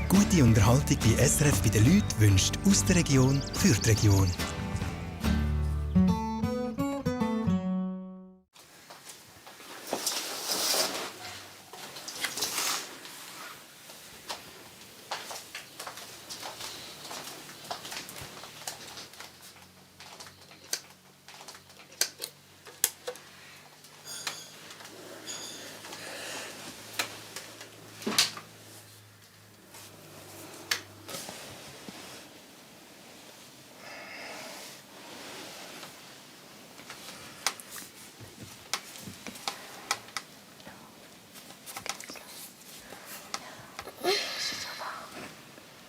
Gute Unterhaltung bei SRF bei den Leuten wünscht aus der Region für die Region.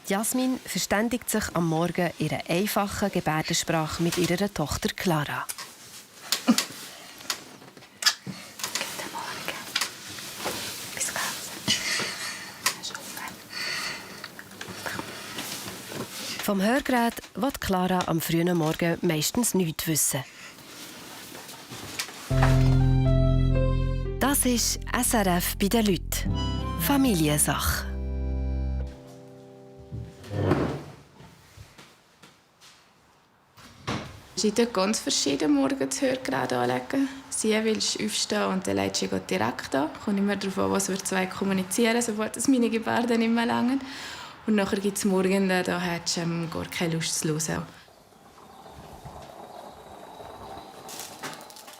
Jasmin verständigt sich am Morgen in einer einfachen Gebärdensprache mit ihrer Tochter Clara. Guten Morgen. Bis ganz. Vom Hörgerät will Clara am frühen Morgen meistens nichts wissen. Das ist SRF bei den Leuten. Familiensache. Ich tue ganz verschieden morgen das Hörgerät anlegen. Sie will aufstehen und dann legt sie direkt an. Kommt immer darauf an, was wir zwei kommunizieren, sobald es meine Gebärden nicht mehr langen. Und nachher gibt es morgen, da hat sie gar keine Lust zu hören.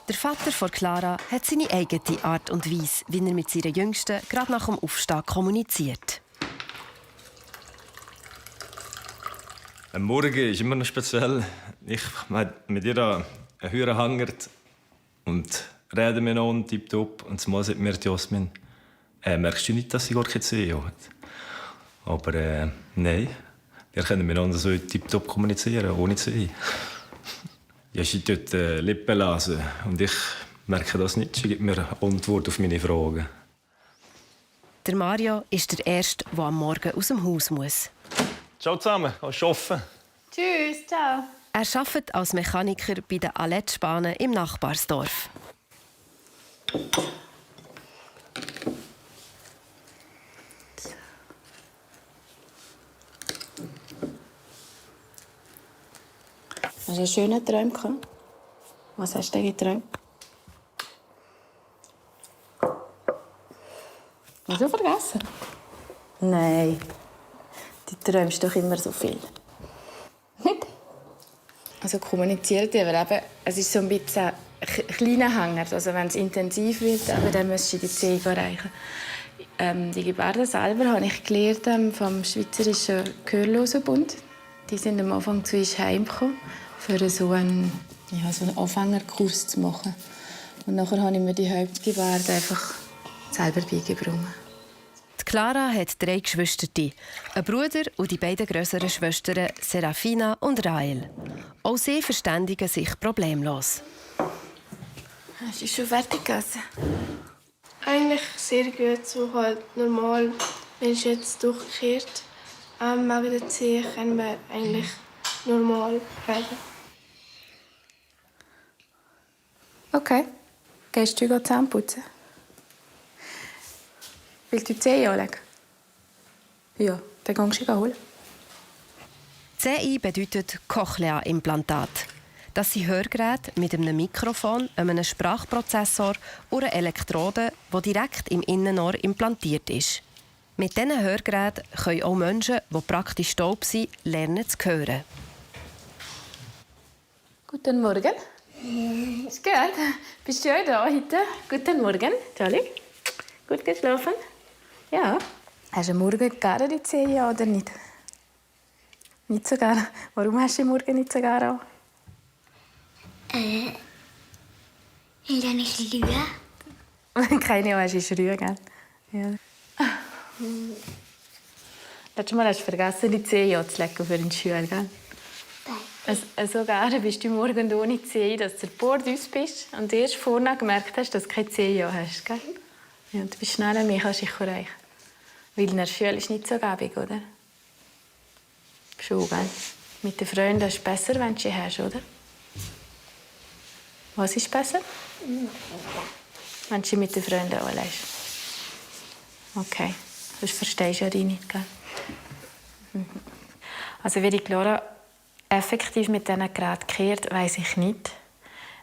Der Vater von Clara hat seine eigene Art und Weise, wie er mit seiner Jüngsten gerade nach dem Aufstehen kommuniziert. Am Morgen ist immer noch speziell. Ich mit ihr einen Hüren hangert und reden wir noch tipptopp. Und zumal sagt mir Jasmin, merkst du nicht, dass sie gar keine Zehe hat? Aber nein, wir können miteinander so tipptopp kommunizieren, ohne Zehe. Ja, sie tut Lippen lesen und ich merke das nicht. Sie gibt mir eine Antwort auf meine Fragen. Der Mario ist der Erste, der am Morgen aus dem Haus muss. Ciao zusammen, kannst arbeiten? Tschüss, ciao. Er arbeitet als Mechaniker bei den Aletschbahnen im Nachbarsdorf. Hast du einen schönen Traum gehabt? Was hast du geträumt? Hast du vergessen? Nein. Du träumst doch immer so viel. Nicht? Also kommuniziert ihr, aber eben, es ist so ein bisschen ein kleiner Hänger. Also wenn es intensiv wird, aber dann müsst ihr die Ziele erreichen. Die Gebärden selber habe ich gelernt vom Schweizerischen Gehörlosenbund. Die sind am Anfang zu uns heimgekommen, für so einen Anfängerkurs zu machen. Und nachher habe ich mir die Hauptgebärden einfach selber beigebracht. Clara hat 3 Geschwister, einen Bruder und die beiden grösseren Schwestern Serafina und Rael. Auch sie verständigen sich problemlos. Hast du schon fertig gegessen? Eigentlich sehr gut, so halt normal. Wenn es jetzt durchkehrt, wegen der Zehe können wir eigentlich normal reden. Okay. Gehst du Zähne putzen? Willst du die Zähne anlegen? Ja, dann gehst du holen. CI bedeutet Cochlea-Implantat. Das sind Hörgeräte mit einem Mikrofon, einem Sprachprozessor und einer Elektrode, die direkt im Innenohr implantiert ist. Mit diesen Hörgeräten können auch Menschen, die praktisch taub sind, lernen zu hören. Guten Morgen. Ist gut. Bist du schön da heute? Guten Morgen, Charlie. Gut geschlafen? Ja. Hast du morgen gerne die Zähne oder nicht? Nicht so gerne. Warum hast du morgen nicht so gerne an? Weil ich lüge. Keine Ahnung, hast du Rühe, gell? Ja. Letztes Mal hast du vergessen, die Zähne anzulegen für den Schule, gell? So gerne bist du morgen ohne Zähne, dass du Bord aus bist und erst vorne gemerkt hast, dass du keine Zähne hast, gell? Ja, du bist schneller, mehr kannst du erreichen. Weil in der Schule ist nicht so gäbig, oder? Schon, gell? Mit den Freunden ist es besser, wenn du sie hast, oder? Was ist besser? Wenn du sie mit den Freunden anlegst. Okay. Das verstehst du ja nicht, gell? Also wie die Clara effektiv mit diesen Geräten kehrt, weiss ich nicht.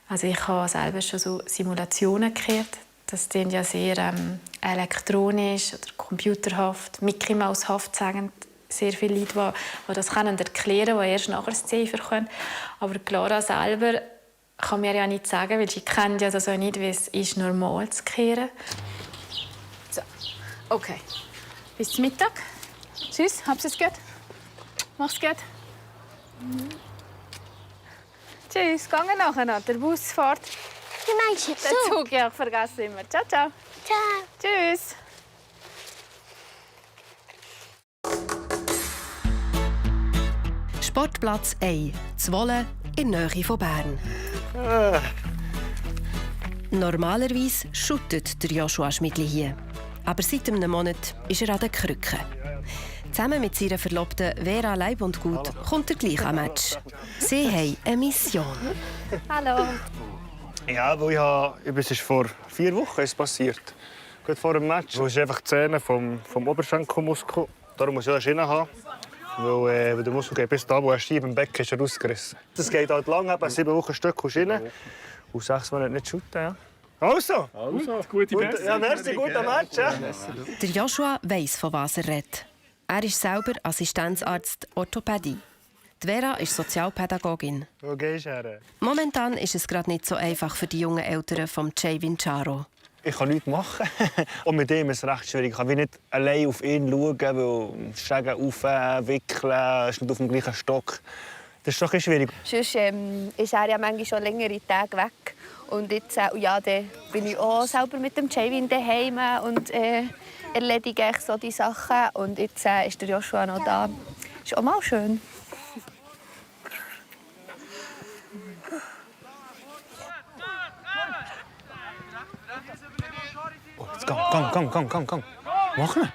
Also ich habe selber schon so Simulationen gekehrt. Das klingt ja sehr elektronisch oder computerhaft, Mickey Mouse-haft sagen sehr viele Leute, die das erklären können, die erst nachher das Ziffer können. Aber Clara selber kann mir ja nicht sagen, weil sie kennt ja das auch nicht, wie es ist, normal zu kehren. So, okay. Bis zum Mittag. Tschüss, hab's es gut. Mach's gut. Tschüss, gehen wir nachher noch. Der Bus fährt. Wie meinst du? Der Zug, ja, ich vergesse immer. Ciao, ciao. Ciao. Tschüss. Sportplatz A, Zwolle, in der Nähe von Bern. Normalerweise schuttet der Joshua Schmidli hier. Aber seit einem Monat ist er an den Krücken. Zusammen mit seiner Verlobten Vera Leib und Gut kommt er gleich am Match. Sie haben eine Mission. Hallo. Ja, weil es ist vor 4 Wochen ist passiert. Gut vor dem Match. Es ist einfach die Zähne vom Oberschenkelmuskel. Darum muss ich das haben. Weil der Muskel geht bis da, wo er Stieb im Becken ist, rausgerissen. Das geht halt lang, eben 7 Wochen Stück rein. Und 6 Monate nicht shooten. Ja. Also, gute Besserung. Ja, merci, guter Match. Ja. Der Joshua weiss, von was er redet. Er ist selber Assistenzarzt Orthopädie. Die Vera ist Sozialpädagogin. Wo gehst du her? Momentan ist es gerade nicht so einfach für die jungen Eltern von Jay Vincharo. Ich kann nichts machen. Und mit ihm ist es recht schwierig. Ich kann nicht allein auf ihn schauen, weil Schägen aufwickeln, er ist nicht auf dem gleichen Stock. Das ist doch ein schwierig. Sonst ist er ja manchmal schon längere Tage weg. Und jetzt ja, dann bin ich auch selber mit dem Javin daheim und erledige so die Sachen. Und jetzt ist der Joshua noch da. Ist auch mal schön. Oh, jetzt komm. Mach ihn.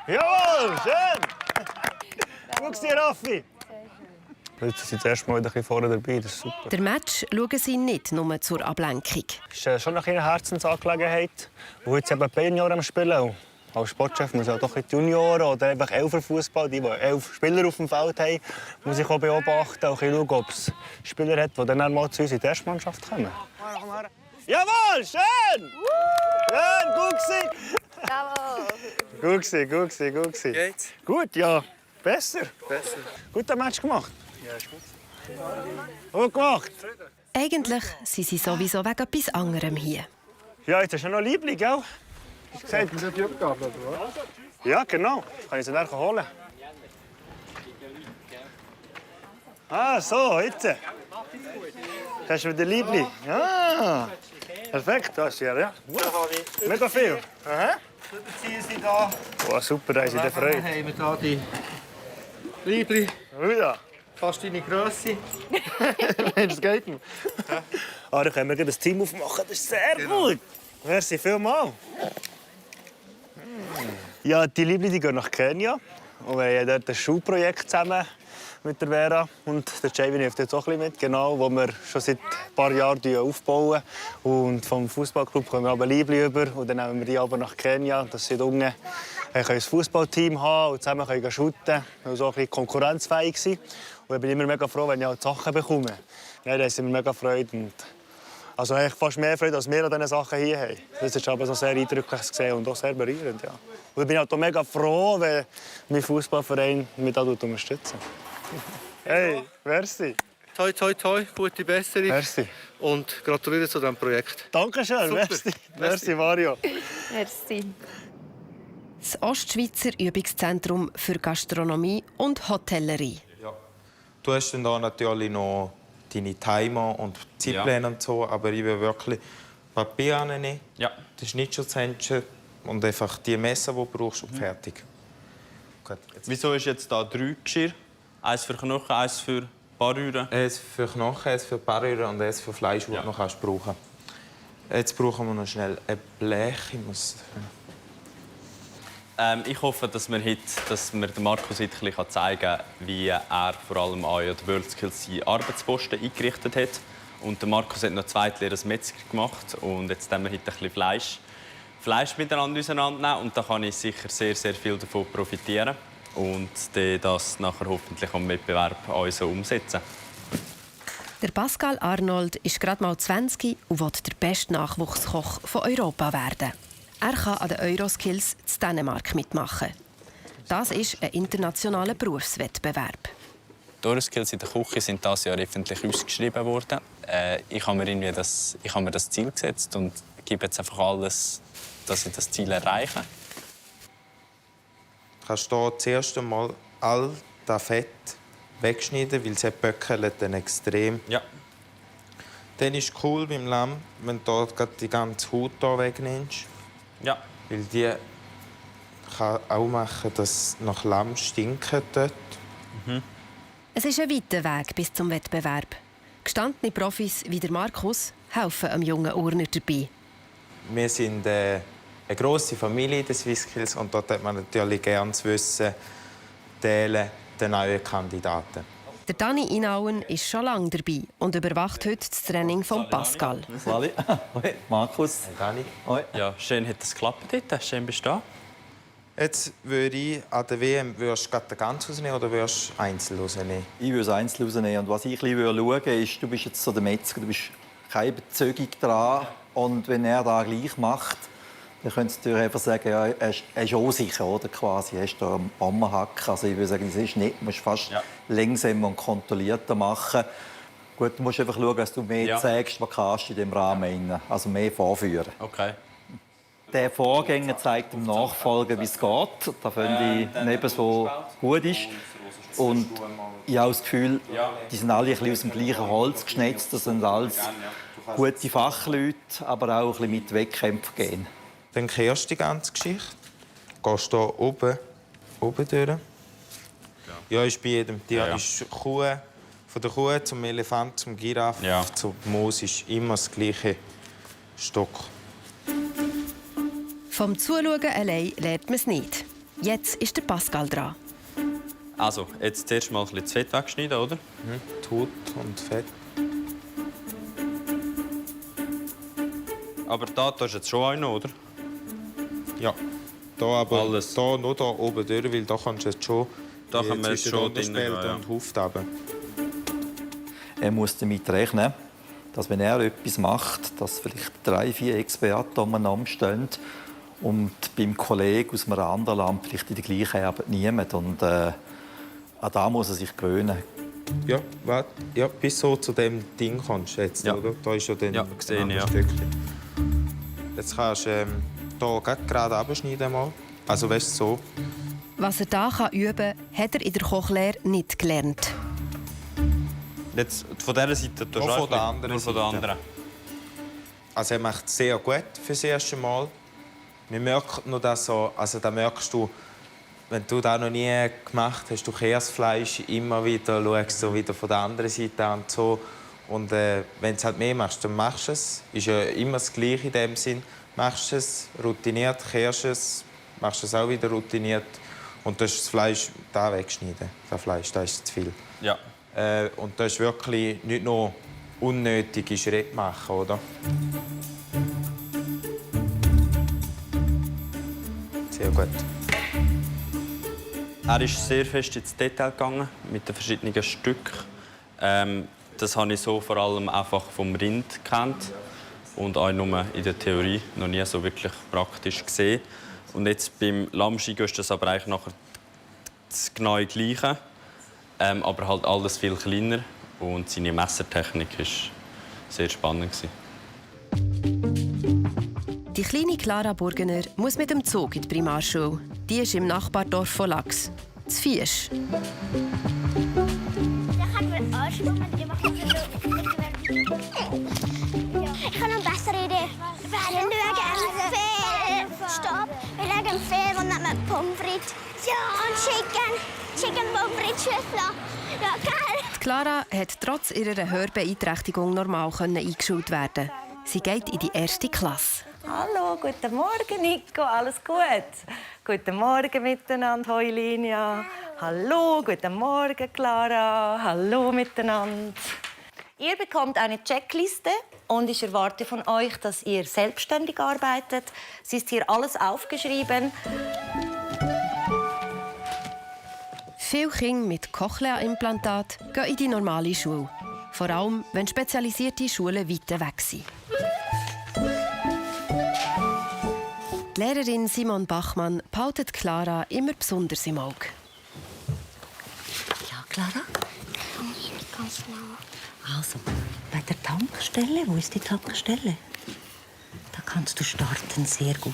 Jawohl, schön. Guck dir, Raffi. Jetzt sind sie das erste Mal wieder ein bisschen vorne dabei. Das ist super. Der Match schauen sie nicht nur zur Ablenkung. Es ist schon eine Herzensangelegenheit. Wo jetzt eben die Junioren am Spielen. Und als Sportchef muss auch doch die Junioren oder einfach Elferfußball, die 11 Spieler auf dem Feld haben, muss ich auch beobachten und schauen, ob es Spieler hat, die dann mal zu uns in die Erstmannschaft kommen. Jawohl, schön! Schön, gut gewesen. Gut gewesen. Geht's? Gut, ja. Besser. Guter Match gemacht. Ja, ist gut. Gut gemacht. Eigentlich sind sie sowieso wegen etwas anderem hier. Ja, jetzt hast du noch Liebling, gell? Hast du gesagt? Das ist die Aufgabe, oder was? Ja, genau. Kann ich sie nachher holen? Ah, so, jetzt. Hast du wieder Liebling? Ja. Perfekt, das ist ja. Mega viel. Aha. Ziehen Sie da. Oh, super, da ist in der Freude. Dann haben wir da die Liebli. Ja. Fast deine Grösse. Mensch, das geht mir. Ah, dann können wir das Team aufmachen. Das ist sehr gut. Merci vielmals. Ja, die Liebli die gehen nach Kenia. Und wir haben dort ein Schulprojekt zusammen mit der Vera. Und der Javin hilft jetzt auch ein bisschen mit, genau, wo wir schon seit ein paar Jahren aufbauen. Und vom Fußballclub kommen wir aber Liebli über. Und dann nehmen wir die aber nach Kenia. Das sind unten ein Fußballteam haben und zusammen können shooten, weil so ein bisschen konkurrenzfähig sind. Und ich bin immer mega froh, wenn ich halt Sachen bekomme. Ja, da sind wir mega Freude. Und also eigentlich fast mehr Freude, als wir an diesen Sachen hier haben. Das ist aber so sehr eindrücklich zu sehen und auch sehr berührend. Ja. Und ich bin halt auch mega froh, wenn mein Fußballverein mich da unterstützt. Hey, merci. Toi, toi, toi, gute Besserung. Merci. Und gratuliere zu diesem Projekt. Dankeschön, Super. merci Mario. Merci. Das Ostschweizer Übungszentrum für Gastronomie und Hotellerie. Ja. Du hast dann da natürlich noch deine Timer und Zeitpläne und so, aber ich will wirklich Papier annehmen, das Schnittschutzhändchen und einfach die Messer, die du brauchst, und fertig. Gut, Wieso ist jetzt da 3 Geschirr? Eins für Knochen, eins für Parrühren? eins für Knochen, eins für Parrühren und eins für Fleisch, das du noch brauchen kannst. Jetzt brauchen wir noch schnell ein Blech. Ich hoffe, dass mir der Markus heute ein bisschen zeigen kann, wie er vor allem an der WorldSkills seinen Arbeitsposten eingerichtet hat. Und der Markus hat noch 2 Lehre als Metzger gemacht und jetzt haben wir heute ein bisschen Fleisch. Fleisch miteinander auseinandernehmen. Und da kann ich sicher sehr, sehr viel davon profitieren und das nachher hoffentlich am Wettbewerb auch so umsetzen. Der Pascal Arnold ist gerade mal 20 und will der beste Nachwuchskoch von Europa werden. Er kann an den Euroskills in Dänemark mitmachen. Das ist ein internationaler Berufswettbewerb. Die Euroskills in der Küche sind dieses Jahr öffentlich ausgeschrieben worden. Ich habe mir das Ziel gesetzt und gebe jetzt einfach alles, dass ich das Ziel erreiche. Du kannst hier zuerst einmal all das Fett wegschneiden, weil es böckelt dann extrem. Ja. Dann ist es cool beim Lamm, wenn du die ganze Haut hier wegnimmst. Ja. Weil die kann auch machen, dass es nach Lamm stinkt dort. Es ist ein weiter Weg bis zum Wettbewerb. Gestandene Profis wie der Markus helfen einem jungen Urner dabei. Wir sind eine grosse Familie der SwissSkills und dort hat man natürlich gerne das Wissen teilen den neuen Kandidaten. Der Dani Inauen ist schon lange dabei und überwacht heute das Training von Pascal. Salut. Hoi, Markus. Hey, Dani. Hoi. Ja, schön hat es geklappt dort. Schön bestehen. Jetzt würde ich an der WM würdest du ganz rausnehmen oder würdest du einzeln rausnehmen? Ich würde es einzeln rausnehmen. Und was ich ein bisschen schauen würde, ist, du bist jetzt so der Metzger, du bist keine Überzeugung dran. Und wenn er das gleich macht, dann könntest du einfach sagen, ja, er ist unsicher, oder? Quasi. Er ist da am Ammerhack. Also ich würde sagen, das ist nicht. Du musst fast langsamer und kontrollierter machen. Gut, du musst einfach schauen, dass du mehr zeigst, was kannst du in diesem Rahmen. Also mehr vorführen. Okay. Der Vorgänger zeigt dem Nachfolger, wie es geht. Das finde ich nicht so gut ist. Und ich habe das Gefühl, die sind alle ein bisschen aus dem gleichen Holz geschnitzt. Das sind alles gute Fachleute, aber auch ein bisschen mit Wettkämpfen gehen. Dann kehrst du die ganze Geschichte. Gehst hier oben durch. Ja, ist bei jedem Tier. Ist Kuh, von der Kuh zum Elefant, zum Giraffe, zum Moos ist immer das gleiche Stock. Vom Zuschauen allein lernt man es nicht. Jetzt ist der Pascal dran. Also, jetzt zuerst mal ein bisschen das Fett wegschneiden, oder? Die Haut und Fett. Aber da ist jetzt schon einer, oder? Ja. Da aber alles. Da, nur da oben durch, weil da kannst du jetzt schon da kann man zwischen schon Unterspelten und Hauft haben. Er muss damit rechnen, dass wenn er etwas macht, dass vielleicht 3, 4 Experten umeinander stehen und beim Kollegen aus einem anderen Land vielleicht in der gleichen Arbeit niemand. Und an das muss er sich gewöhnen. Ja, warte. Ja, bis so zu dem Ding kommst du jetzt, oder? Da ist ja dann gesehen, ein Stückchen. Jetzt kannst du hier gerade abschneiden. Also weißt du, so. Was er hier üben kann, hat er in der Kochlehre nicht gelernt. Jetzt von dieser Seite? Nur von der anderen Seite. Also er macht es sehr gut für das erste Mal. Wir merken nur, dass da merkst du, wenn du das noch nie gemacht hast, du kehrst das Fleisch immer wieder, schaust so wieder von der anderen Seite an und so. Und wenn du es halt mehr machst, dann machst du es. Ist ja immer das Gleiche in dem Sinn. Machst es routiniert, kehrst es, machst es auch wieder routiniert. Und das Fleisch da wegschneiden. Das Fleisch, das ist zu viel. Ja. Und das ist wirklich nicht nur unnötige Schritte machen, oder? Sehr gut. Er ist sehr fest ins Detail gegangen mit den verschiedenen Stücken. Das habe ich so vor allem einfach vom Rind gekannt und auch nur in der Theorie noch nie so wirklich praktisch gesehen. Und jetzt beim Lammschinken ist das aber eigentlich nachher das genau Gleiche, aber halt alles viel kleiner und seine Messertechnik war sehr spannend. Die kleine Clara Burgener muss mit dem Zug in die Primarschule. Die ist im Nachbardorf von Lax, zu Fiesch. Ich habe eine bessere Idee. Wir schauen einen Film. Stopp. Wir schauen einen Film und nehmen Pommes frites. Ja. Und Chicken Pommes frites Schüssel. Ja, geil. Die Clara hat trotz ihrer Hörbeeinträchtigung normal eingeschult werden. Sie geht in die 1. Klasse. Hallo, guten Morgen, Nico. Alles gut? Guten Morgen miteinander, hoi Linia. Hallo, guten Morgen, Clara. Hallo miteinander. Ihr bekommt eine Checkliste und ich erwarte von euch, dass ihr selbstständig arbeitet. Es ist hier alles aufgeschrieben. Viele Kinder mit Cochlea-Implantat gehen in die normale Schule. Vor allem, wenn spezialisierte Schulen weit weg sind. Die Lehrerin Simon Bachmann behaltet Clara immer besonders im Auge. Ja, Clara? Ganz genau. Also, bei der Tankstelle, wo ist die Tankstelle? Da kannst du starten, sehr gut.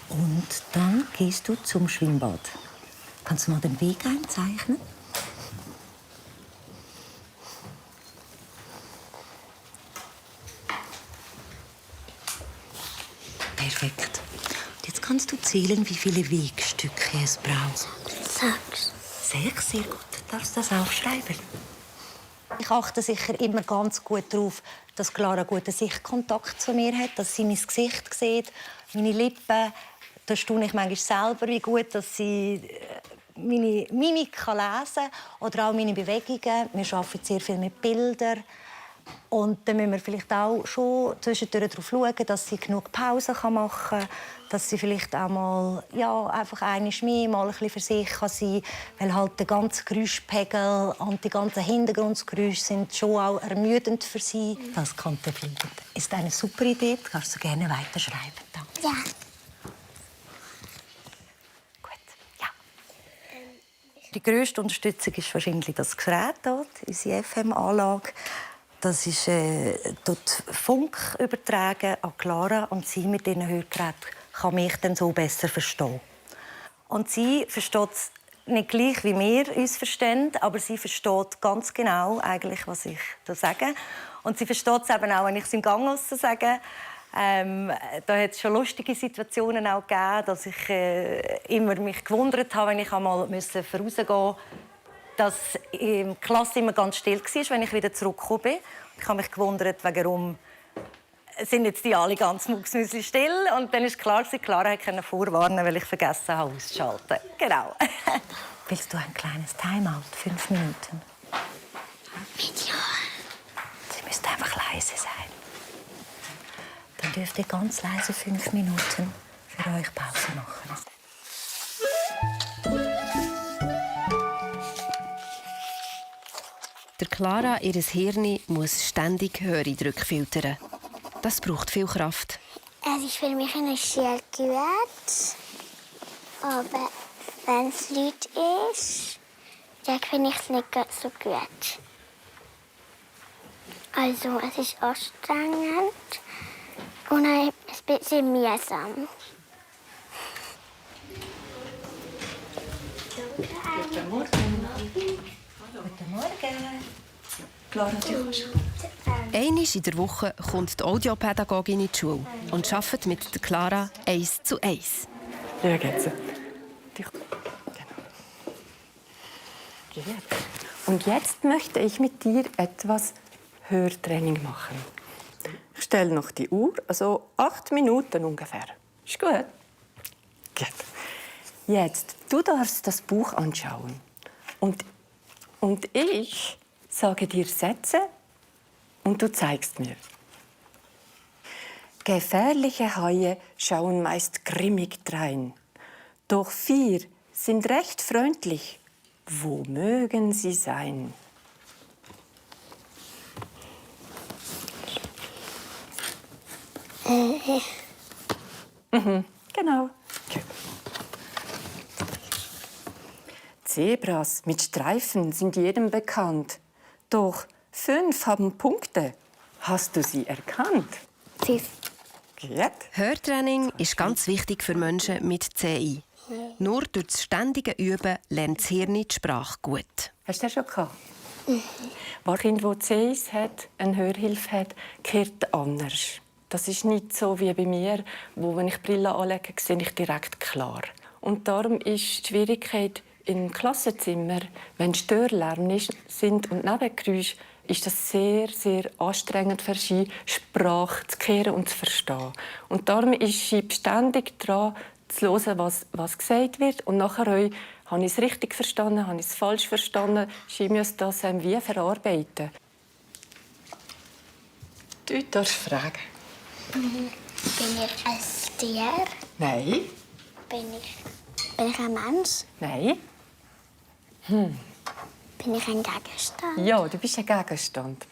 Und dann gehst du zum Schwimmbad. Kannst du mal den Weg einzeichnen? Perfekt. Und jetzt kannst du zählen, wie viele Wegstücke es braucht. 6. 6, sehr gut. Du darfst das aufschreiben. Ich achte sicher immer ganz gut darauf, dass Clara guten Sichtkontakt zu mir hat, dass sie mein Gesicht sieht, meine Lippen. Da staune ich manchmal selber, wie gut dass sie meine Mimik lesen kann oder auch meine Bewegungen. Wir arbeiten sehr viel mit Bildern. Und dann müssen wir vielleicht auch schon zwischendurch darauf schauen, dass sie genug Pausen machen kann, dass sie vielleicht auch mal einfach einmal mehr mal ein bisschen für sich kann sein kann, weil halt der ganze Geräuschpegel und die ganzen Hintergrundgeräusche sind schon auch ermüdend für sie. Das Kantenbilden ist eine super Idee. Das kannst du gerne weiterschreiben. Danke. Ja. Die grösste Unterstützung ist wahrscheinlich das Gerät dort, unsere FM-Anlage. Das ist dort Funk übertragen an Clara und sie mit ihren Hörgeräten kann mich dann so besser verstehen. Und sie versteht es nicht gleich, wie wir uns verstehen, aber sie versteht ganz genau eigentlich, was ich da sage. Und sie versteht es eben auch, wenn ich es im Gang sage. Da hat es schon lustige Situationen auch gegeben, dass ich immer mich gewundert habe, wenn ich einmal vorausgehen musste, dass die Klasse immer ganz still war, wenn ich wieder zurückgekommen bin. Ich habe mich gewundert, warum sind jetzt die alle ganz mucksmäuschen still. Und dann ist klar, Clara konnte vorwarnen, weil ich vergessen habe auszuschalten. Genau. Willst du ein kleines Timeout? 5 Minuten. Ja. Sie müsste einfach leise sein. Dann dürft ihr ganz leise 5 Minuten für euch Pause machen. Der Clara, ihr Hirn, muss ständig Höreindrücke filtern. Das braucht viel Kraft. Also ich fühle mich sehr gut. Aber wenn es Leute ist, dann finde ich es nicht so gut. Also es ist anstrengend und ein bisschen mühsam. Guten Morgen. Guten Morgen. Clara, du kannst. Einmal in der Woche kommt die Audiopädagogin in die Schule und arbeitet mit der Clara 1:1. Ja, geht's. Genau. Und jetzt möchte ich mit dir etwas Hörtraining machen. Ich stelle noch die Uhr, also 8 Minuten ungefähr. Ist gut? Gut. Jetzt, du darfst das Buch anschauen. Und ich sage dir Sätze und du zeigst mir. Gefährliche Haie schauen meist grimmig drein. Doch 4 sind recht freundlich. Wo mögen sie sein? Genau. Zebras mit Streifen sind jedem bekannt. Doch 5 haben Punkte. Hast du sie erkannt? 5. Gut. Hörtraining ist ganz wichtig für Menschen mit CI. Nur durch das ständige Üben lernt das Hirn die Sprache gut. Hast du das schon gehabt? Ein Kind, das CIs hat, eine Hörhilfe hat, gehört anders. Das ist nicht so wie bei mir, wo, wenn ich Brille anlege, sehe ich direkt klar. Und darum ist die Schwierigkeit im Klassenzimmer, wenn Störlärm sind und Nebengeräusche, ist das sehr, sehr anstrengend für sie, Sprache zu hören und zu verstehen. Und darum ist sie beständig daran, zu hören, was gesagt wird. Und nachher habe ich es richtig verstanden, habe ich es falsch verstanden. Sie müssen das wie verarbeiten. Du darfst fragen. Bin ich ein Tier? Nein. Bin ich ein Mensch? Nein. Bin ich ein Gegenstand? Ja, du bist ein Gegenstand.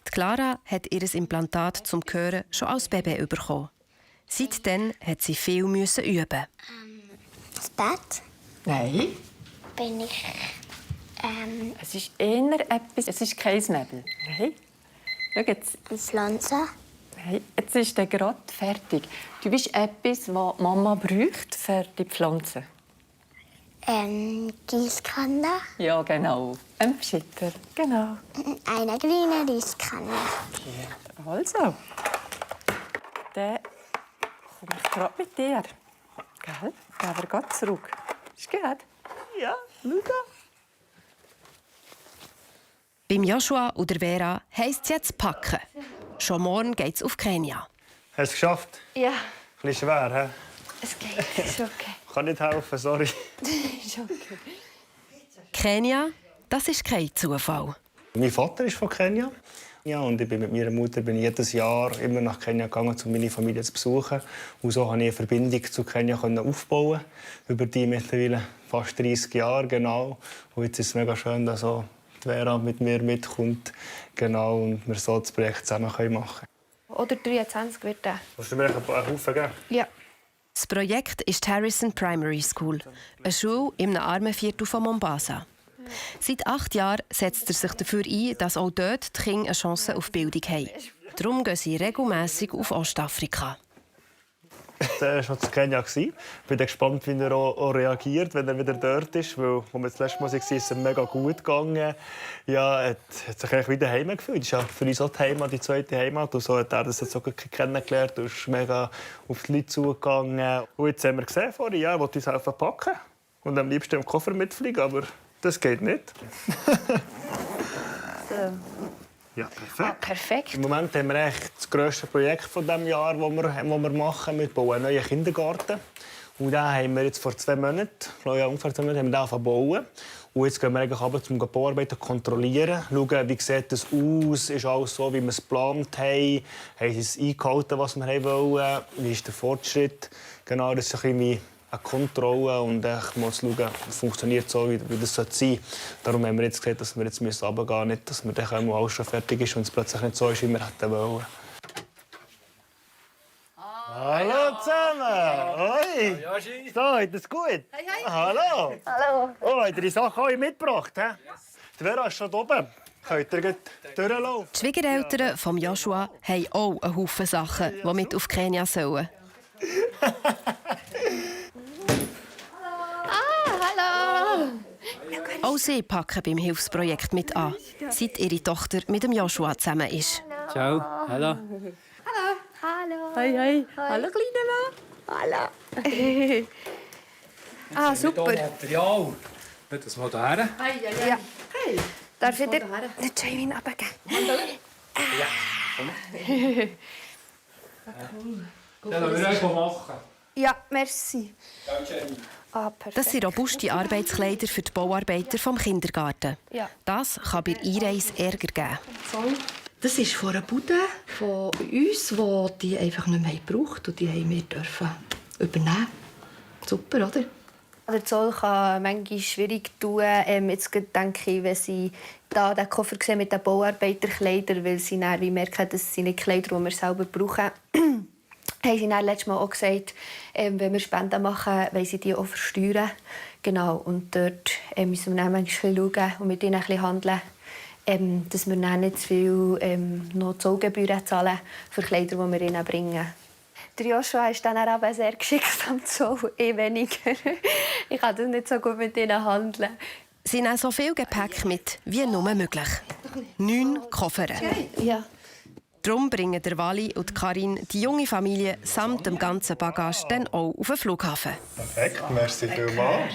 Die Clara hat ihr Implantat zum Hören schon als Baby bekommen. Seitdem hat sie viel üben. Das Bett? Nein. Bin ich... Es ist eher etwas... Es ist kein Nebel. Nein. Schau jetzt. Eine Pflanze? Nein, jetzt ist der gerade fertig. Du bist etwas, was Mama braucht für die Pflanzen. Gießkanne? Ja, genau. Ein Pschitter. Genau. Eine grüne Gießkanne. Also. Dann komme ich gerade mit dir. Gell? Gehen wir gerade zurück. Ist gut? Ja, schau da. Beim Joshua und der Vera heisst es jetzt packen. Schon morgen geht's auf Kenia. Hast du es geschafft? Ja, Ein bisschen schwer, hä? es geht. Ist okay. Kann nicht helfen, sorry. Ist okay. Kenia, das ist kein Zufall. Mein Vater ist von Kenia. Ja, und ich bin mit meiner Mutter jedes Jahr immer nach Kenia gegangen, um meine Familie zu besuchen. Und so konnte ich eine Verbindung zu Kenia aufbauen. Über die mittlerweile fast 30 Jahre, genau. Und jetzt ist es mega schön, dass auch die Vera mit mir mitkommt. Genau, und wir so das Projekt zusammen machen können. Oder 23 wird der. Willst du mir einen Haufen geben? Ja. Das Projekt ist die Harrison Primary School, eine Schule im armen Viertel von Mombasa. Seit 8 Jahren setzt er sich dafür ein, dass auch dort die Kinder eine Chance auf Bildung haben. Darum gehen sie regelmässig auf Ostafrika. Er war schon in Kenia. Ich bin gespannt, wie er auch reagiert, wenn er wieder dort ist. Weil, als wir das letzte Mal waren, ist es ihm mega gut gegangen. Ja, er hat sich eigentlich wieder heim gefühlt. Das ist ja für uns auch die Heimat, die zweite Heimat. Und so hat er das jetzt auch kennengelernt. Er ist mega auf die Leute zugegangen. Und jetzt haben wir gesehen vorhin, ja, er will uns helfen packen. Und am liebsten im Koffer mitfliegen, aber das geht nicht. Ja, perfekt. Perfekt. Im Moment haben wir echt das grösste Projekt von diesem Jahr, das wir machen. Wir bauen einen neuen Kindergarten. Und den haben wir jetzt vor 2 Monaten, ungefähr 2 Monate, haben wir den bauen. Und jetzt gehen wir eigentlich runter, um die Bauarbeiten zu kontrollieren. Schauen, wie sieht das aus? Ist alles so, wie wir es geplant haben? Haben sie es eingehalten, was wir wollen? Wie ist der Fortschritt? Genau, das ist ein bisschen wie eine Kontrolle und ich muss schauen, funktioniert so, wie das sein sollte. Darum haben wir jetzt gesagt, dass wir jetzt runtergehen müssen, nicht, dass wir dann alles schon fertig ist und es plötzlich nicht so ist, wie wir hätten wollen. Hallo zusammen! Hoi! So, habt ihr es gut? Hey, hey. Hallo! Hallo! Oh, habt ihr die Sachen alle mitgebracht? Die Vera ist schon oben. Könnt ihr gleich durchlaufen? Die Schwiegereltern von Joshua haben auch einen Haufen Sachen, die mit auf Kenia sollen. Hallo! Auch sie packen beim Hilfsprojekt mit an, seit ihre Tochter mit dem Joshua zusammen ist. Ciao, hallo. Hallo! Hallo! Hey, hey! Hi. Hallo, Kleiner! Hallo! Ah, super! Material. Das mal hierher. Ja. Hey. Darf ich dir den Jamie abgeben? Ja, komm. Ja, dann wir einfach machen. Ja, merci. Ah, perfekt. Das sind robuste Arbeitskleider für die Bauarbeiter vom Kindergarten. Ja. Das kann bei der Einreise Ärger geben. Das ist von einer Bude von uns, die die einfach nicht mehr gebraucht und die haben wir dürfen übernehmen. Super, oder? Der Zoll kann manchmal schwierig tun. Jetzt denke ich, wenn sie da den Koffer sehen mit den Bauarbeiterkleidern, weil sie dann wie merken, dass sie nicht Kleider, die wir selber brauchen, haben sie dann letztes Mal auch gesagt, wenn wir Spenden machen, wollen sie die auch versteuern. Genau, und dort müssen wir dann manchmal schauen und mit ihnen ein bisschen handeln, dass wir dann nicht zu viel noch Zollgebühren zahlen für Kleider, die wir ihnen bringen. Der Joshua ist dann auch sehr geschickt am Zoll, weniger. Ich kann das nicht so gut mit ihnen handeln. Sie nehmen so viel Gepäck mit, wie nur möglich. 9 Koffer. Ja. Darum bringen der Wally und Karin die junge Familie samt dem ganzen Bagage dann auch auf den Flughafen. Perfekt, merci vielmals.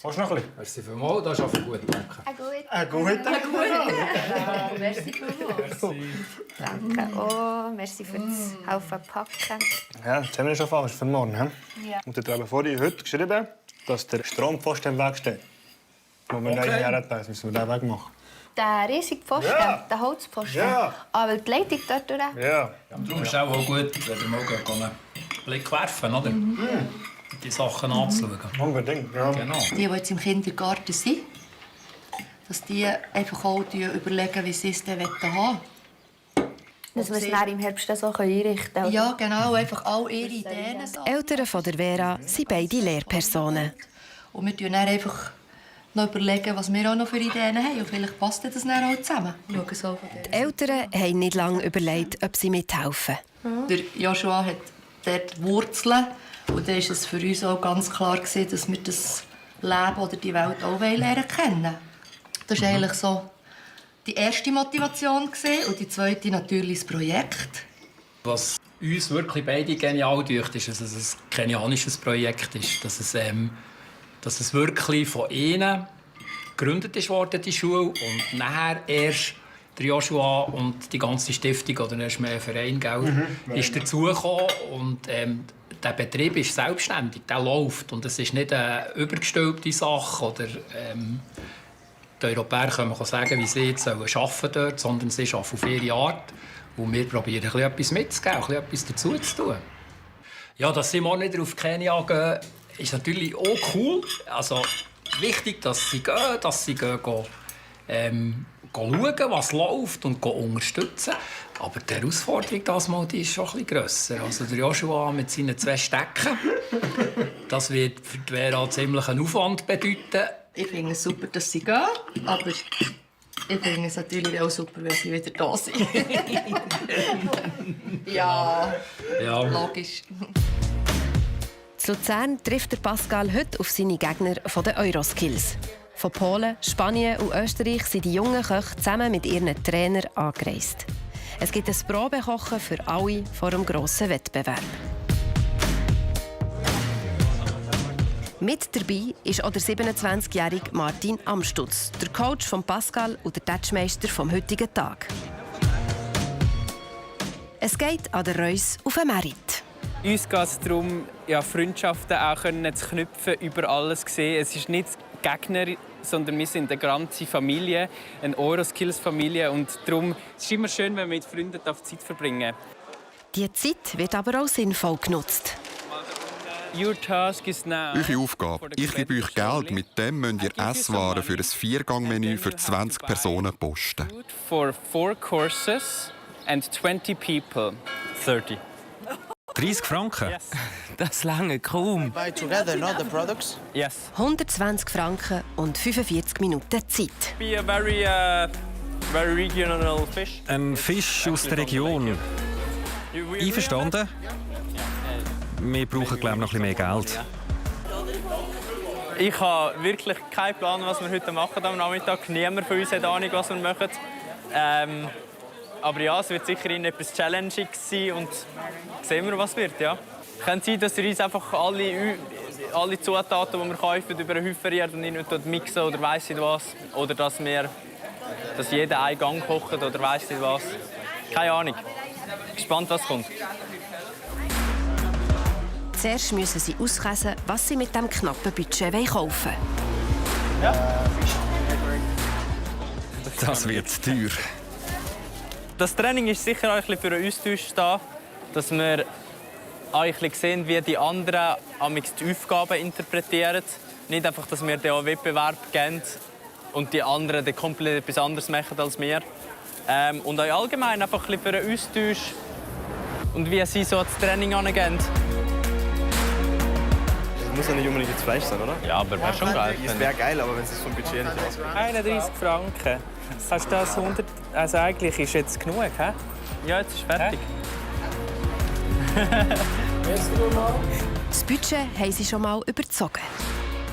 Willst du noch ein bisschen? Merci vielmals, das ist auch gut, danke. Gut. Merci vielmals. Danke. Oh, merci für das Helfen packen. Ja, jetzt haben wir schon fast für morgen. Ja. Und ihr habt vorhin heute geschrieben, dass der Strompfosten im Weg steht. Wo wir neu herhalten, müssen wir den wegmachen. Der riesige Pfosten, der Holzpfosten. Ja. Aber die Leitung dort durch. Ja. Darum ist es auch gut, wenn ihr mal einen Blick werfen, oder? Die Sachen anzuschauen. Unbedingt, ja. Genau. Die jetzt im Kindergarten sind, dass die einfach auch überlegen, wie sie es dann haben wollen. Dass wir es dann im Herbst so einrichten können. Ja, genau. Einfach all ihre Ideen. Eltern von der Vera sind beide Lehrpersonen. Und wir überlegen dann einfach noch überlegen, was wir auch noch für Ideen haben. Und vielleicht passt das dann auch zusammen. So Die Eltern haben nicht lange überlegt, ob sie mithelfen. Der Joshua hat dort Wurzeln. Und dann war es für uns auch ganz klar, dass wir das Leben oder die Welt auch lernen kennen. Das war eigentlich so die erste Motivation. Und die zweite natürlich das Projekt. Was uns wirklich beide genial dünkt, ist, dass es ein kenianisches Projekt ist. Dass es wirklich von ihnen gegründet wurde, die Schule, und nachher erst der Joshua und die ganze Stiftung, oder erst mehr Verein, ist dazugekommen. Und der Betrieb ist selbstständig, der läuft. Und es ist nicht eine übergestülpte Sache. Oder, die Europäer können sagen, wie sie jetzt arbeiten dort, sondern sie arbeiten auf ihre Art. Und wir probieren etwas mitzugeben, etwas dazu zu tun. Ja, dass sie mal nicht auf Kenia gehen, ist natürlich auch cool. Also wichtig, dass sie gehen, schauen, was läuft und unterstützen. Aber die Herausforderung das mal, die ist schon ein bisschen grösser. Also der Joshua mit seinen 2 Stecken, das wird für die Vera ziemlich einen Aufwand bedeuten. Ich finde es super, dass sie gehen, aber ich finde es natürlich auch super, wenn sie wieder da sind. Ja, logisch. In Luzern trifft der Pascal heute auf seine Gegner von den Euroskills. Von Polen, Spanien und Österreich sind die jungen Köche zusammen mit ihren Trainern angereist. Es gibt ein Probekochen für alle vor dem grossen Wettbewerb. Mit dabei ist auch der 27-jährige Martin Amstutz, der Coach von Pascal und der Touchmeister vom heutigen Tag. Es geht an der Reus auf den Merit. Uns geht es darum, Freundschaften auch zu knüpfen, über alles zu sehen. Es ist nicht Gegner, sondern wir sind eine ganze Familie, eine Euroskills-Familie. Und darum ist es immer schön, wenn wir mit Freunden Zeit verbringen. Die Zeit wird aber auch sinnvoll genutzt. Eure Aufgabe. Ich gebe euch Geld. Mit dem müsst ihr Esswaren für ein 4-Gang-Menü für 20 Personen posten. For 4 courses and 20 people. 30. 30 Franken? Yes. Das lange kaum. Buy together, not the products? Yes. 120 Franken und 45 Minuten Zeit. Be a very regional fish. Ein Fisch aus der Region. Einverstanden? Wir brauchen, glaube ich, noch ein bisschen mehr Geld. Ich habe wirklich keinen Plan, was wir heute machen am Nachmittag. Niemand von uns hat Ahnung, was wir machen. Aber ja, es wird sicher etwas challenging sein und sehen wir, was wird. Ja. Es kann sein, dass wir uns einfach alle Zutaten, die wir kaufen, über einen Haufen rühren und nicht mixen oder weiss nicht was. Oder dass jeder einen Gang kocht oder weiss nicht was. Keine Ahnung. Gespannt, was kommt. Zuerst müssen sie auskäsen, was sie mit diesem knappen Budget kaufen wollen. Ja. Das wird teuer. Das Training ist sicher auch ein bisschen für einen Austausch da, dass wir auch ein bisschen sehen, wie die anderen die Aufgaben interpretieren. Nicht einfach, dass wir den Wettbewerb geben und die anderen dann komplett etwas anderes machen als wir. Und auch allgemein einfach ein bisschen für einen Austausch und wie sie so das Training angehen. Das muss ja nicht unbedingt jetzt Fleisch sein, oder? Ja, aber wäre schon geil. Es wäre geil, aber wenn es vom Budget nicht ausgeht. 31 Franken. Hast du das 100? Also eigentlich ist jetzt genug, hä? Ja, jetzt ist fertig. Das Budget haben sie schon mal überzogen.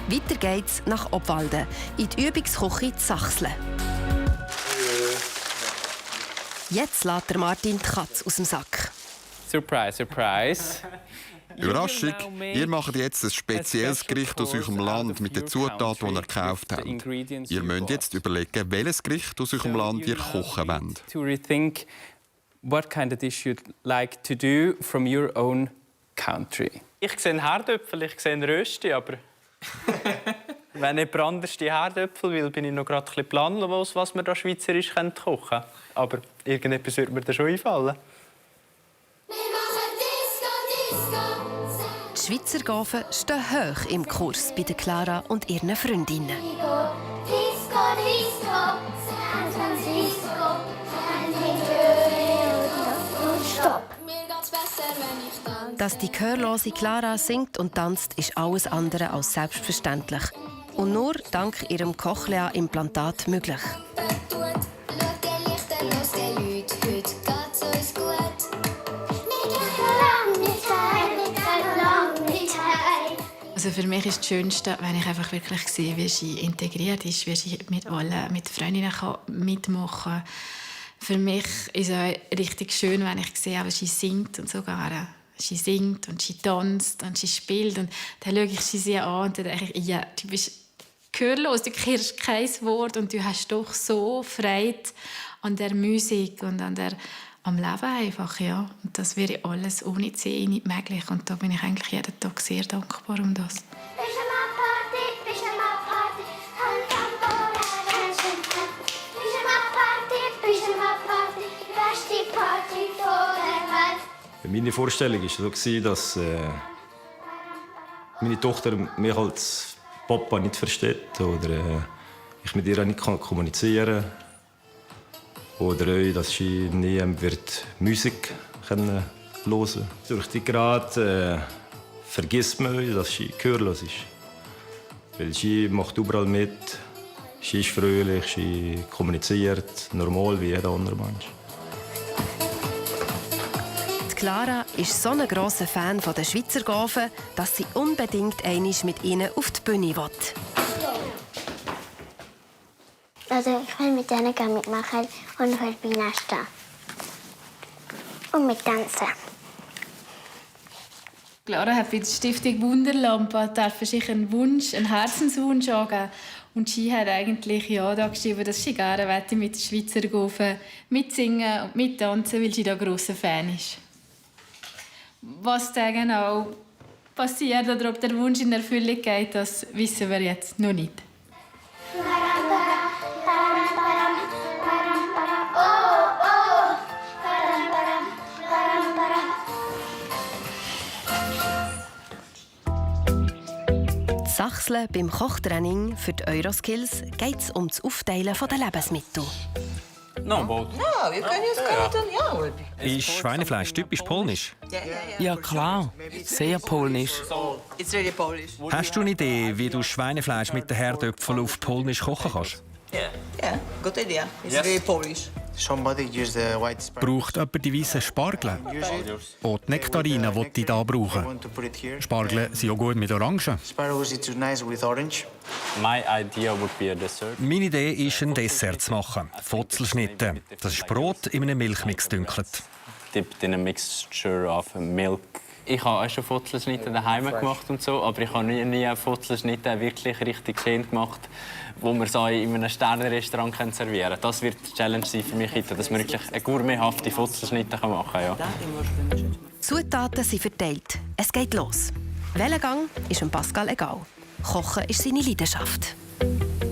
Weiter geht's nach Obwalden, in die Übungsküche zu Sachsen. Jetzt lässt Martin die Katze aus dem Sack. Surprise, surprise. Überraschung, ihr macht jetzt ein spezielles Gericht aus eurem Land mit den Zutaten, die ihr gekauft habt. Ihr müsst jetzt überlegen, welches Gericht aus eurem Land ihr kochen wollt. To rethink what kind of dish you'd like to do from your own country. Ich sehe einen Herdöpfel, ich sehe einen Rösti, aber... Wenn jemand anders die Herdöpfel will, bin ich noch gerade ein bisschen planlos, was wir da schweizerisch kochen können. Aber irgendetwas wird mir da schon einfallen. Die Schweizer Gaven stehen hoch im Kurs bei Clara und ihren Freundinnen. Dass die gehörlose Clara singt und tanzt, ist alles andere als selbstverständlich. Und nur dank ihrem Cochlea-Implantat möglich. Also für mich ist das Schönste, wenn ich einfach wirklich sehe, wie sie integriert ist, wie sie mit allen, mit Freundinnen mitmachen kann. Für mich ist es auch richtig schön, wenn ich sehe, wie sie singt und sogar sie singt und sie tanzt und sie spielt. Und dann schaue ich sie an und dann denke ich, ja, du bist gehörlos, du hörst kein Wort und du hast doch so Freude an der Musik und am Leben einfach, ja. Und das wäre alles ohne sie nicht möglich. Und da bin ich eigentlich jeden Tag sehr dankbar um das. Meine Vorstellung war so, dass meine Tochter mich als Papa nicht versteht oder ich mit ihr nicht kommunizieren kann. Oder auch, dass sie nie Musik hören kann. Durch die Grad vergisst man, dass sie gehörlos ist. Weil sie macht überall mit, sie ist fröhlich, sie kommuniziert normal wie jeder andere Mensch. Clara ist so ein grosser Fan der Schweizer Gaven, dass sie unbedingt einmal mit ihnen auf die Bühne will. Also ich will mit denen gerne mitmachen und auf der Bühne stehen. Und mit tanzen. Clara hat bei der Stiftung Wunderlampe sich einen Wunsch, einen Herzenswunsch angegeben. Und sie hat eigentlich ja da geschrieben, dass sie gerne mit den Schweizer Gaven mitsingen und mittanzen, weil sie da grosser Fan ist. Was da genau passiert oder ob der Wunsch in Erfüllung geht, das wissen wir jetzt noch nicht. Sachseln beim Kochtraining für die Euroskills geht es um das Aufteilen der Lebensmittel. No, both. No, you can use carrot and yogurt. Ist Schweinefleisch typisch polnisch? Ja, klar. Sehr polnisch. It's really Polish. Hast du eine Idee, wie du Schweinefleisch mit den Herdöpfeln auf polnisch kochen kannst? Yeah, good idea. It's very Polish. Braucht jemand die weißen Spargel? Auch die Nektarinen, die ich hier brauche. Spargel sind auch gut mit Orangen. Meine Idee ist, ein Dessert zu machen. Fotzelschnitte. Das ist Brot in einem Milchmix dünkelt. Dipped in a mixture of milk. Ich habe auch schon Fotzelschnitte daheim gemacht und so, aber ich habe nie Fotzelschnitte wirklich richtig schön gemacht, wo man so in einem Sternenrestaurant servieren kann. Das wird die Challenge sein für mich, dass man wirklich eine gourmethafte Fotzelschnitte machen kann. Ja. Die Zutaten sind verteilt. Es geht los. Welcher Gang ist Pascal egal. Kochen ist seine Leidenschaft.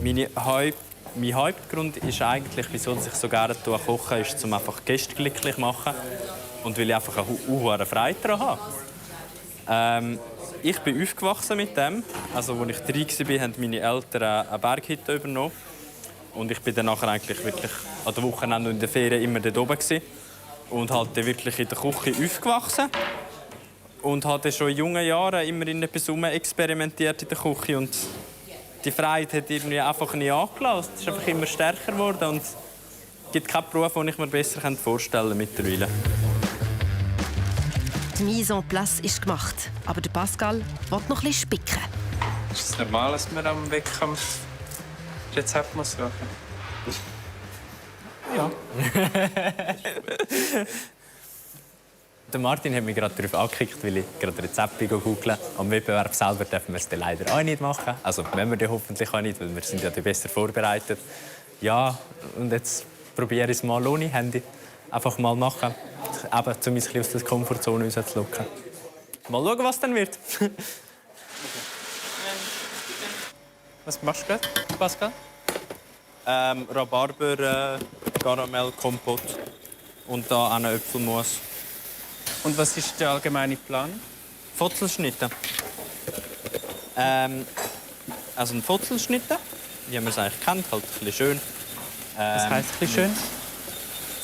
Mein Hauptgrund ist eigentlich, wieso ich so gerne koche, ist, um einfach Gäste glücklich zu machen und weil ich einfach eine hohe Freude daran habe. Ich bin aufgewachsen mit dem. Also, als ich 3 war, haben meine Eltern eine Berghütte übernommen. Und ich bin dann nachher eigentlich wirklich an den Wochenenden und in den Ferien immer dort oben gewesen. Und halt wirklich in der Küche aufgewachsen. Und hatte schon in jungen Jahren immer in etwas experimentiert in der Küche. Und die Freude hat irgendwie einfach nie angelassen. Es ist einfach immer stärker geworden. Und es gibt keinen Beruf, den ich mir besser vorstellen kann mittlerweile. Die Mise en place ist gemacht, aber der Pascal will noch etwas spicken. Ist es normal, dass man am Wettkampf Rezept machen muss? Ja. Der Martin hat mich gerade darauf angekickt, weil ich gerade Rezepte google. Am Wettbewerb selber dürfen wir es dann leider auch nicht machen. Also, wenn wir den hoffentlich auch nicht, weil wir sind ja besser vorbereitet. Ja, und jetzt probiere ich es mal ohne Handy. Einfach mal machen, eben, um uns aus der Komfortzone rauszulocken. Mal schauen, was dann wird. Was machst du gerade, Pascal? Rhabarber, Karamellkompott und da eine Äpfelmus. Und was ist der allgemeine Plan? Fotzelschnitte. Also ein Fotzelschnitte, wie man es eigentlich kennt, halt ein bisschen schön. Was heisst ein bisschen schön?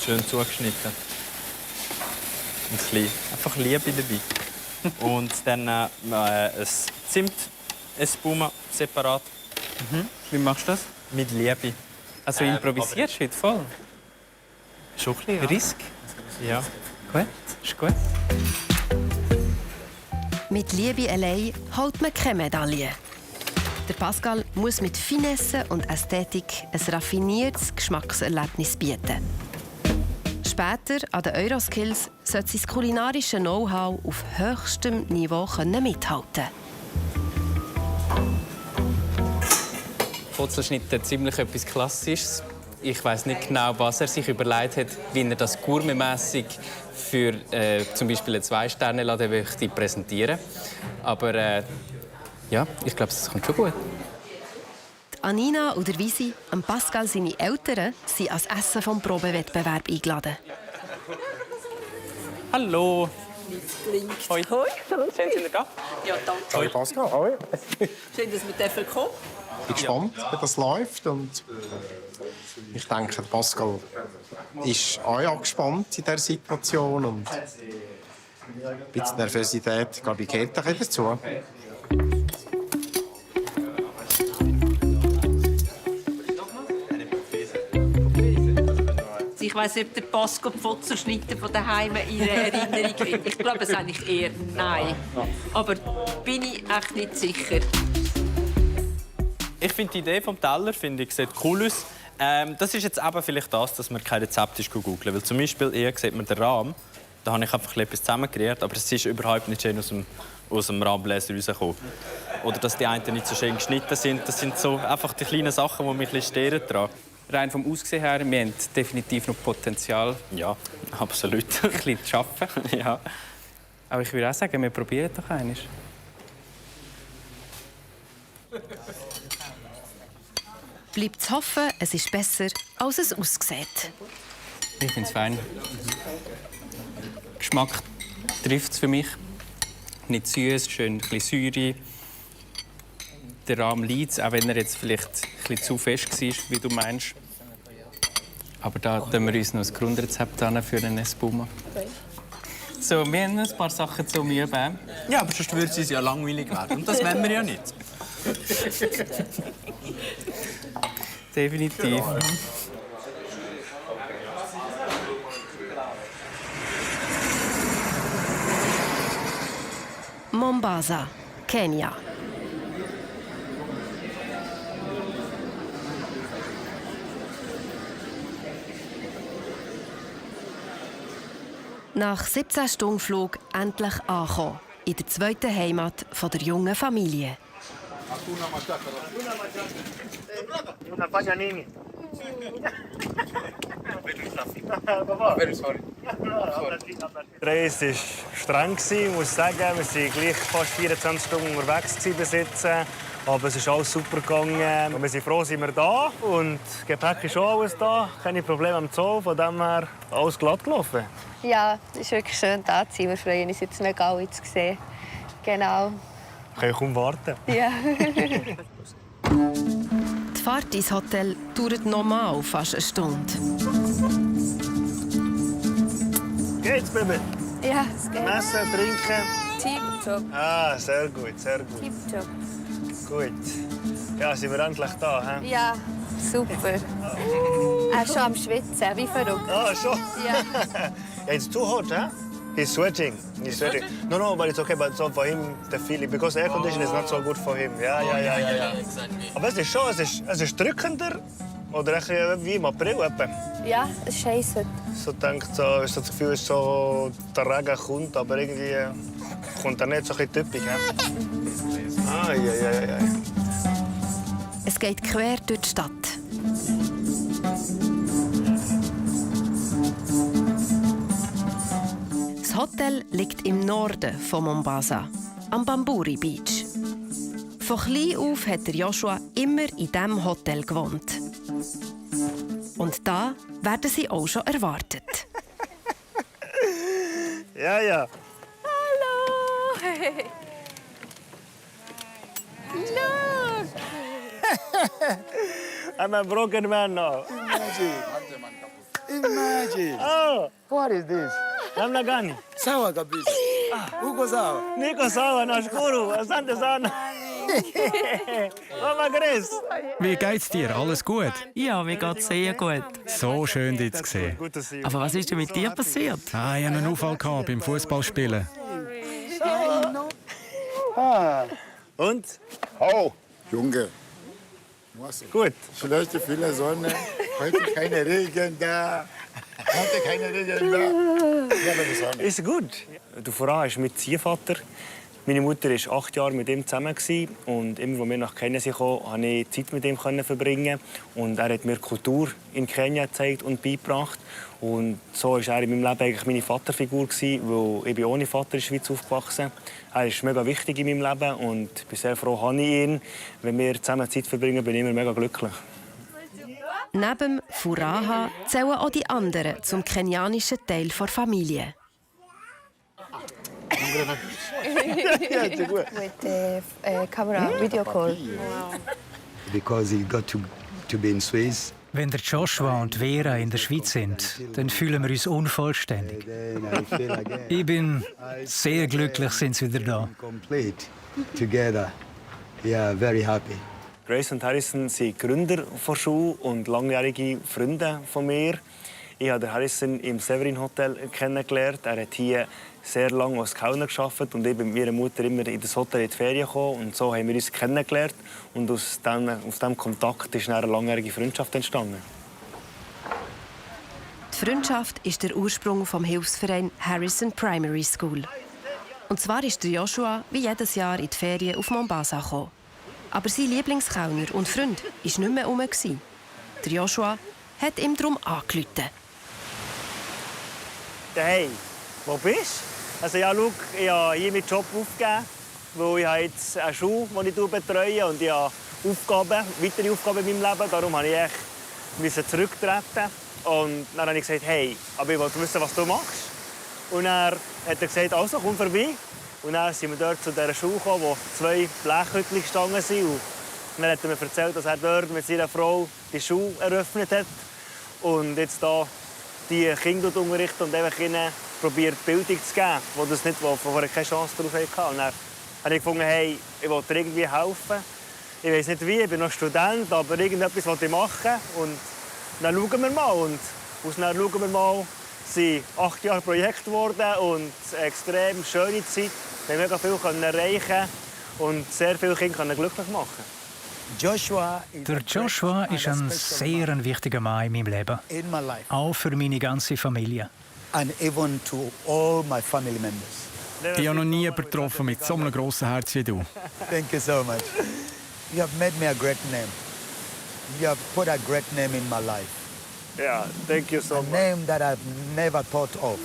Schön zugeschnitten. Ein bisschen, einfach Liebe dabei. Und dann ein Zimt, Espuma separat. Wie machst du das? Mit Liebe. Also improvisierst du heute voll? Schon ein bisschen, Risk? Ja. Gut, ist gut. Mit Liebe allein holt man keine Medaille. Der Pascal muss mit Finesse und Ästhetik ein raffiniertes Geschmackserlebnis bieten. Später an den Euroskills sollte sein kulinarisches Know-how auf höchstem Niveau mithalten. Fotzelschnitte ziemlich etwas Klassisches. Ich weiß nicht genau, was er sich überlegt hat, wie er das gourmetmässig für zum Beispiel eine 2-Sterne-Lade möchte präsentieren. Aber ja, ich glaube, es kommt schon gut. Anina und der Visi, Pascal seine Eltern, sind als Essen vom Probewettbewerb eingeladen. Hallo. Hoi. Hoi. Schön, dass ihr da. Ja, danke. Hallo Pascal, hallo. Schön, dass wir kommen. Ich bin gespannt, wie das läuft. Und ich denke, Pascal ist auch angespannt in dieser Situation. Und ein bisschen Nervosität, glaube ich, gehört auch dazu. Ich weiss nicht, ob der Pascal die Fotzelschnitte von daheim in Erinnerung hat. Ich glaube es eigentlich eher nein. Aber bin ich echt nicht sicher. Ich finde die Idee vom Teller sieht cool aus. Das ist jetzt eben vielleicht das, dass man kein Rezept ist googeln. Weil zum Beispiel hier sieht man den Rahm. Da habe ich einfach etwas zusammengerührt, aber es ist überhaupt nicht schön aus dem Rahmenbläser rausgekommen. Oder dass die einen nicht so schön geschnitten sind. Das sind so einfach die kleinen Sachen, die mich ein bisschen stören daran. Rein vom Aussehen her, wir haben definitiv noch Potenzial. Ja, absolut. Ein bisschen zu arbeiten. Ja. Aber ich würde auch sagen, wir probieren doch einmal. Bleibt zu hoffen, es ist besser, als es aussieht. Ich finde es fein. Geschmack trifft es für mich. Nicht süß, schön ein bisschen Säure. Der Rahm liegt, auch wenn er jetzt vielleicht ein bisschen zu fest war, wie du meinst. Aber da tun wir uns noch ein Grundrezept für einen Espuma. So, wir haben ein paar Sachen zum Üben. Ja, aber sonst würde es ja langweilig werden. Und das wollen wir ja nicht. Definitiv. Mombasa, Kenia. Nach 17 Stunden Flug endlich angekommen, in der zweiten Heimat der jungen Familie. Die Reise war streng, ich muss sagen. Wir waren gleich fast 24 Stunden unterwegs bis jetzt. Aber es ist alles super gegangen. Wir sind froh, sind wir da. Und das Gepäck ist auch alles da. Keine Probleme am Zoll. Von dem her alles glatt gelaufen. Ja, es ist wirklich schön, da zu sein. Wir freuen uns jetzt mega, alle zu sehen. Genau. Ich kann kaum warten. Ja. Die Fahrt ins Hotel dauert normal fast eine Stunde. Geht's, Baby? Ja, es geht. Essen, trinken? Tipptopp. Ah, sehr gut, sehr gut. Tipptopp. Gut. Ja, sind wir endlich da, he? Ja, super. Er ist schon am Schwitzen, wie verrückt. Ah, schon? Ja. It's too hot, huh? He's sweating. He's sweating. No, but it's okay. But so for him, the feeling, because air conditioning is not so good for him. Ja. Aber es ist schon, es ist drückender. Oder wie im April etwa. Ja, es ist heiß heute. So denkt so, ist das Gefühl, dass so der Regen kommt, aber irgendwie kommt er nicht so ein bisschen typisch. Ja. Es geht quer durch die Stadt. Das Hotel liegt im Norden von Mombasa, am Bamburi Beach. Von klein auf hat der Joshua immer in diesem Hotel gewohnt. Und da werden sie auch schon erwartet. Ja. Hallo! Look! I'm a broken man now. Imagine. Oh, What is this? namna gani? Sawa kabisa. Uko sawa? Niko sawa, nashukuru. Asante sana. Mama Grace. Wie geht's dir? Alles gut? Ja, mir geht's sehr gut. So schön, dich zu sehen. Aber was ist denn mit dir passiert? Ich hatte einen Unfall beim Fußballspielen. Und? Oh, Junge. Gut. Schlechte viele Sonne, heute keine Regen da. Heute keine Regen da. Ja, das ist anders. Ist gut. Der Vorher ist mein Ziehvater. Meine Mutter war 8 Jahre mit ihm zusammen. Und immer, als wir nach Kenia kamen, konnte ich Zeit mit ihm verbringen. Und er hat mir Kultur in Kenia gezeigt und beigebracht. Und so war er in meinem Leben eigentlich meine Vaterfigur, weil ich bin ohne Vater in der Schweiz aufgewachsen. Er ist mega wichtig in meinem Leben und ich bin sehr froh, dass ich ihn. Wenn wir zusammen Zeit verbringen, bin ich immer mega glücklich. Neben Furaha zählen auch die anderen zum kenianischen Teil der Familie. With the camera, video call. Because he got to be in Swiss. Wenn der Joshua und Vera in der Schweiz sind, dann fühlen wir uns unvollständig. Ich bin sehr glücklich, sind sie wieder da. Complete together. Yeah, very happy. Grace und Harrison sind Gründer der Schule und langjährige Freunde von mir. Ich habe Harrison im Severin Hotel kennengelernt. Er hat hier sehr lange als Kellner gearbeitet und ich bin mit meiner Mutter immer in das Hotel in die Ferien gekommen. Und so haben wir uns kennengelernt und aus diesem Kontakt ist eine langjährige Freundschaft entstanden. Die Freundschaft ist der Ursprung vom Hilfsverein Harrison Primary School. Und zwar ist der Joshua wie jedes Jahr in die Ferien auf Mombasa gekommen. Aber sein Lieblingskellner und Freund war nicht mehr herum. Der Joshua hat ihm darum angerufen. Hey, wo bist du? Also, ja, schau, ich habe hier meinen Job aufgegeben, weil ich habe jetzt eine Schule, die ich betreue. Und ich habe weitere Aufgaben in meinem Leben. Darum musste ich zurücktreten. Und dann habe ich gesagt, hey, aber ich wollte wissen, was du machst. Und dann hat er gesagt, also, komm vorbei. Und dann sind wir dort zu dieser Schule gekommen, wo 2 Blechhütten gestanden sind. Und dann hat er mir erzählt, dass er dort mit seiner Frau die Schule eröffnet hat. Und jetzt hier die Kinder unterrichtet und ihnen probiert, Bildung zu geben, die das nicht, wo vorher keine Chance darauf hatten. Und dann habe ich gefunden, hey, ich will dir irgendwie helfen. Ich weiß nicht wie, ich bin noch Student, aber irgendetwas will ich machen. Und dann schauen wir mal. Und aus dann schauen wir mal, es sind 8 Jahre Projekt geworden und eine extrem schöne Zeit. Wir haben mega viel erreichen und sehr viele Kinder glücklich machen. Der Joshua ist ein sehr wichtiger Mann in meinem Leben. Auch für meine ganze Familie. And even to all my family members. Ich habe noch nie jemanden getroffen mit so einem grossen Herz wie du. Thank you so much. You have made me a great name. You have put a great name in my life. Yeah, thank you so much. A name that I've never thought of.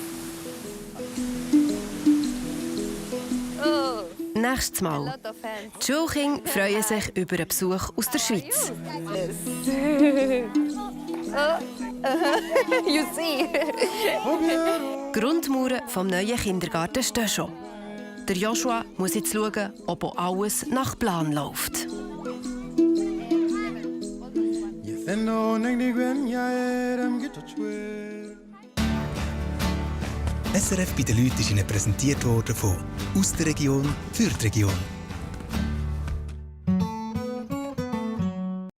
Nächstes Mal. Die Schulkinder freuen sich über einen Besuch aus der Schweiz. You see. Die Grundmauern vom neuen Kindergarten stehen schon. Der Joshua muss jetzt schauen, ob auch alles nach Plan läuft. SRF bei den Leuten ist Ihnen präsentiert worden von «Aus der Region für die Region».